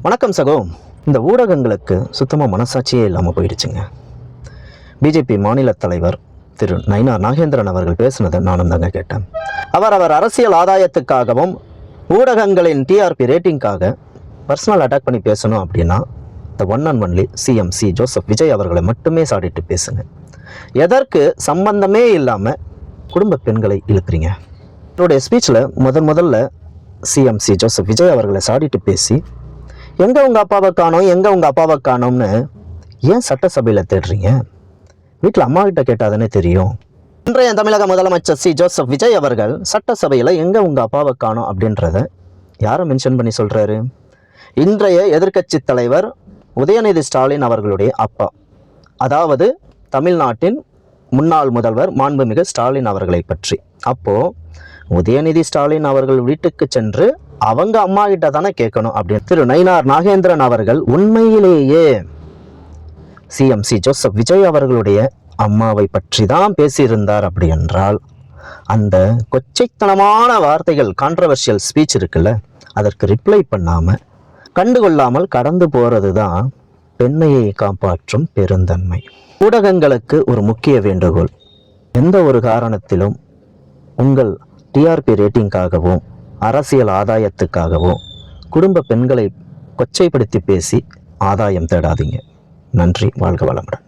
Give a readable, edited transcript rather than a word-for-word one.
வணக்கம் சகோ. இந்த ஊடகங்களுக்கு சுத்தமாக மனசாட்சியே இல்லாமல் போயிடுச்சுங்க. பிஜேபி மாநில தலைவர் திரு நயினார் நாகேந்திரன் அவர்கள் பேசுனதை நானும் தாங்க கேட்டேன். அவர் அரசியல் ஆதாயத்துக்காகவும் ஊடகங்களின் டிஆர்பி ரேட்டிங்காக பர்சனல் அட்டாக் பண்ணி பேசணும் அப்படின்னா the one and only CM Joseph Vijay அவர்களை மட்டுமே சாடிட்டு பேசுங்க. எதற்கு சம்பந்தமே இல்லாமல் குடும்ப பெண்களை இழுக்கிறீங்க? என்னுடைய ஸ்பீச்சில் முதல்ல சிஎம் ஜோசப் விஜய் அவர்களை சாடிட்டு பேசி எங்கே உங்கள் அப்பாவை காணோம்னு ஏன் சட்டசபையில் தேடுறீங்க? வீட்டில் அம்மா கிட்ட கேட்டாதானே தெரியும். இன்றைய தமிழக முதலமைச்சர் ஜோசப் விஜய் அவர்கள் சட்டசபையில் எங்கே உங்கள் அப்பாவை காணோம் அப்படின்றத யாரை மென்ஷன் பண்ணி சொல்கிறாரு? இன்றைய எதிர்க்கட்சி தலைவர் உதயநிதி ஸ்டாலின் அவர்களுடைய அப்பா, அதாவது தமிழ்நாட்டின் முன்னாள் முதல்வர் மாண்புமிகு ஸ்டாலின் அவர்களை பற்றி. அப்போது உதயநிதி ஸ்டாலின் அவர்கள் வீட்டுக்கு சென்று அவங்க அம்மா கிட்ட தானே கேட்கணும் அப்படின்னு திரு நயினார் நாகேந்திரன் அவர்கள் உண்மையிலேயே சிஎம் ஜோசப் விஜய் அவர்களுடைய அம்மாவை பற்றி தான் பேசியிருந்தார் அப்படி என்றால் அந்த கொச்சைத்தனமான வார்த்தைகள், கான்ட்ரவர்ஷியல் ஸ்பீச் இருக்குல்ல, அதற்கு ரிப்ளை பண்ணாமல் கண்டுகொள்ளாமல் கடந்து போகிறது தான் பெண்மையை காப்பாற்றும் பெருந்தன்மை. ஊடகங்களுக்கு ஒரு முக்கிய வேண்டுகோள், எந்த ஒரு காரணத்திலும் உங்கள் டிஆர்பி ரேட்டிங்காகவும் அரசியல் ஆதாயத்துக்காகவும் குடும்ப பெண்களை கொச்சைப்படுத்தி பேசி ஆதாயம் தேடாதீங்க. நன்றி. வாழ்க வளமுடன்.